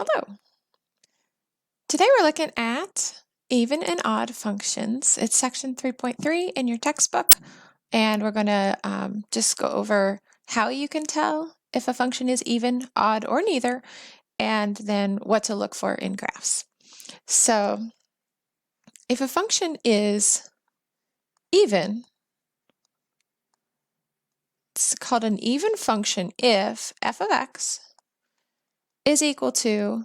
Hello. Today we're looking at even and odd functions. It's section 3.3 in your textbook, and we're going to just go over how you can tell if a function is even, odd, or neither, and then what to look for in graphs. So if a function is even, it's called an even function if f of x is equal to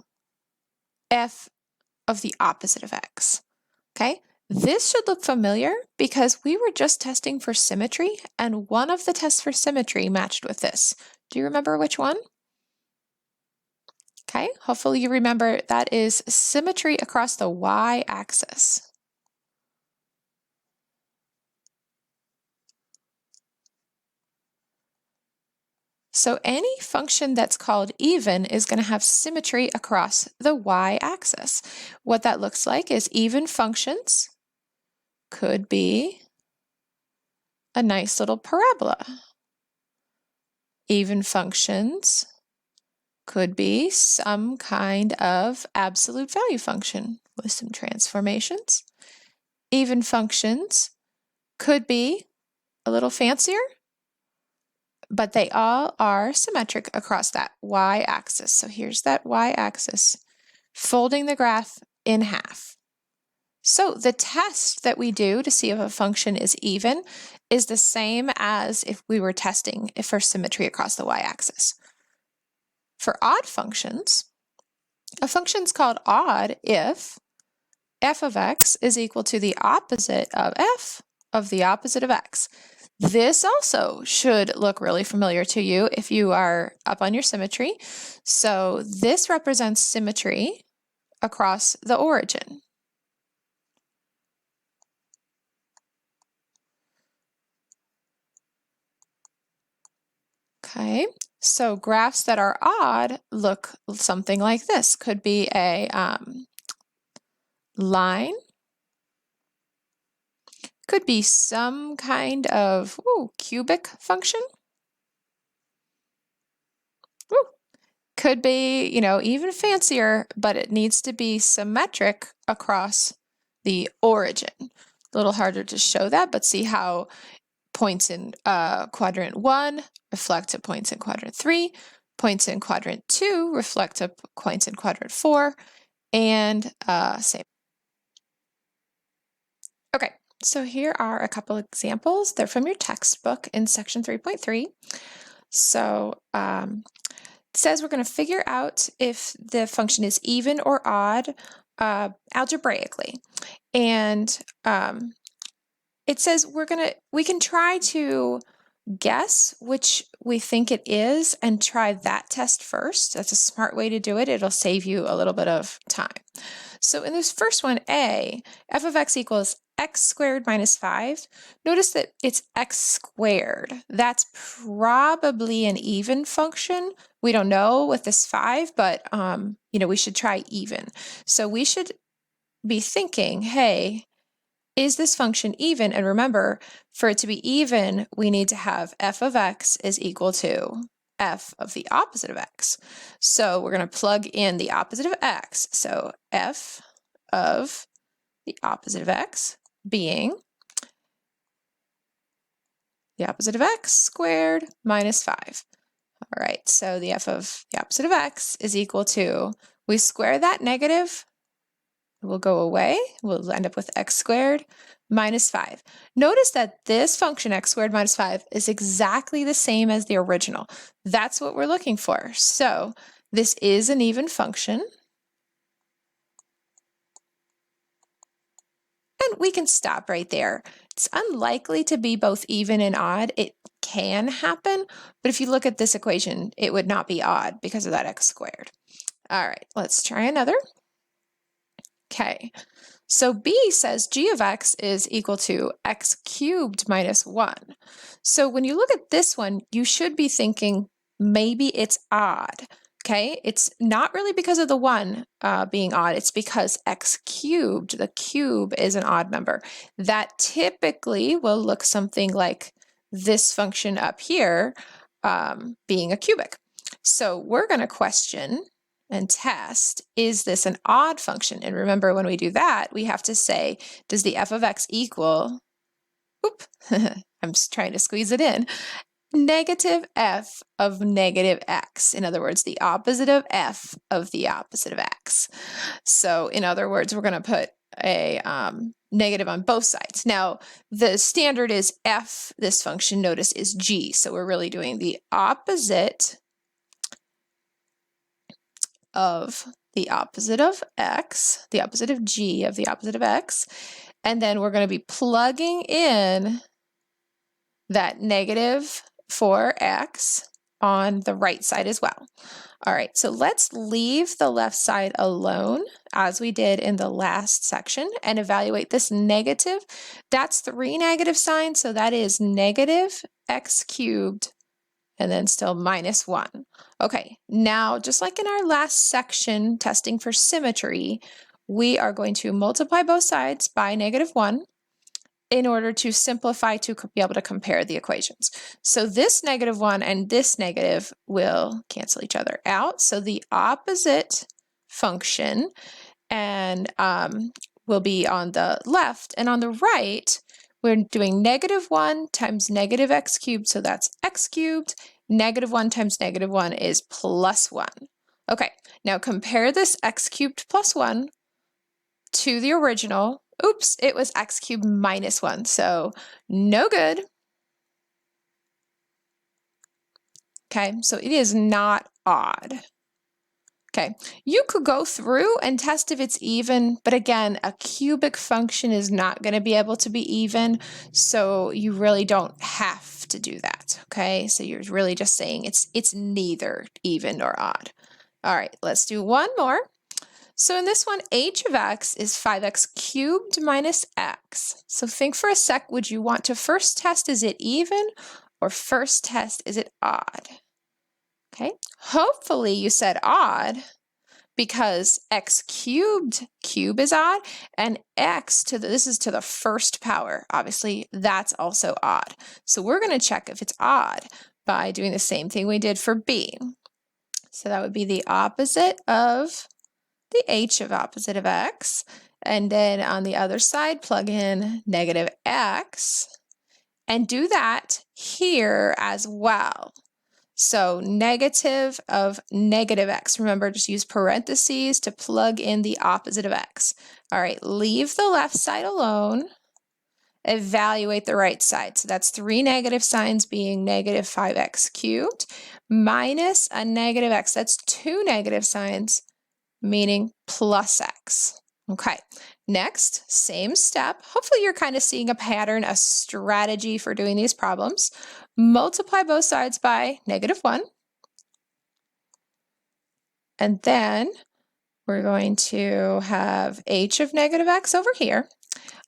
f of the opposite of x. Okay, this should look familiar because we were just testing for symmetry, and one of the tests for symmetry matched with this. Do you remember which one? Okay, hopefully you remember that is symmetry across the y-axis. So any function that's called even is going to have symmetry across the y-axis. What that looks like is even functions could be a nice little parabola. Even functions could be some kind of absolute value function with some transformations. Even functions could be a little fancier, but they all are symmetric across that y-axis. So here's that y-axis, folding the graph in half. So the test that we do to see if a function is even is the same as if we were testing for symmetry across the y-axis. For odd functions, a function is called odd if f of x is equal to the opposite of f of the opposite of x. This also should look really familiar to you if you are up on your symmetry. So this represents symmetry across the origin. Okay, so graphs that are odd look something like this. Could be a line, could be some kind of cubic function. Could be, even fancier, but it needs to be symmetric across the origin. A little harder to show that, but see how points in quadrant 1 reflect to points in quadrant 3, points in quadrant 2 reflect to points in quadrant 4, and same. Okay, so here are a couple examples. They're from your textbook in section 3.3. So it says we're going to figure out if the function is even or odd algebraically. And it says we can try to guess which we think it is and try that test first. That's a smart way to do it. It'll save you a little bit of time. So in this first one, A, f of x equals x squared minus 5. Notice that it's x squared. That's probably an even function. We don't know with this 5, but we should try even. So we should be thinking, hey, is this function even? And remember, for it to be even, we need to have f of x is equal to f of the opposite of x. So we're going to plug in the opposite of x. So f of the opposite of x being the opposite of x squared minus 5. All right, so the f of the opposite of x is equal to, we square that negative, it will go away. We'll end up with x squared minus 5. Notice that this function x squared minus 5 is exactly the same as the original. That's what we're looking for. So this is an even function. And we can stop right there. It's unlikely to be both even and odd. It can happen, but if you look at this equation, it would not be odd because of that x squared. All right, let's try another. Okay, so B says g of x is equal to x cubed minus 1. So when you look at this one, you should be thinking maybe it's odd. Okay, it's not really because of the 1 being odd, it's because x cubed, the cube, is an odd number. That typically will look something like this function up here being a cubic. So we're going to question and test, is this an odd function? And remember, when we do that, we have to say, does the f of x equal, oop, I'm just trying to squeeze it in, negative f of negative x. In other words, the opposite of f of the opposite of x. So in other words, we're going to put a negative on both sides. Now, the standard is f, this function, notice, is g. So we're really doing the opposite of the opposite of x, the opposite of g of the opposite of x. And then we're going to be plugging in that negative for x on the right side as well. All right, so let's leave the left side alone as we did in the last section and evaluate this negative. That's 3 negative signs, so that is negative x cubed and then still minus 1. Okay, now just like in our last section testing for symmetry, we are going to multiply both sides by negative 1 in order to simplify to be able to compare the equations. So this negative 1 and this negative will cancel each other out. So the opposite function and will be on the left, and on the right, we're doing negative 1 times negative x cubed, so that's x cubed. Negative 1 times negative 1 is plus 1. Okay, now compare this x cubed plus 1 to the original. Oops, it was x cubed minus 1, so no good. Okay, so it is not odd. Okay, you could go through and test if it's even, but again, a cubic function is not going to be able to be even, so you really don't have to do that. Okay, so you're really just saying it's neither even nor odd. All right, let's do one more. So in this one, h of x is 5x cubed minus x. So think for a sec, would you want to first test, is it even, or first test, is it odd? Okay, hopefully you said odd because x cubed, cube is odd, and x to the, this is to the first power. Obviously, that's also odd. So we're going to check if it's odd by doing the same thing we did for b. So that would be the opposite of the h of opposite of x, and then on the other side plug in negative x, and do that here as well. So negative of negative x, remember, just use parentheses to plug in the opposite of x. All right, leave the left side alone, evaluate the right side. So that's 3 negative signs being negative 5x cubed minus a negative x, that's 2 negative signs meaning plus x. Okay, next, same step. Hopefully you're kind of seeing a pattern, a strategy for doing these problems. Multiply both sides by negative 1. And then we're going to have h of negative x over here.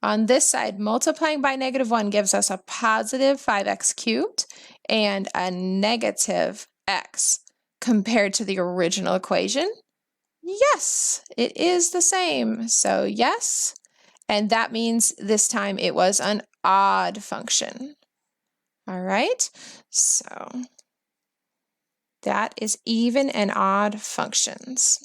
On this side, multiplying by negative 1 gives us a positive 5x cubed and a negative x. Compared to the original equation, yes, it is the same. So yes, and that means this time it was an odd function. All right, so that is even and odd functions.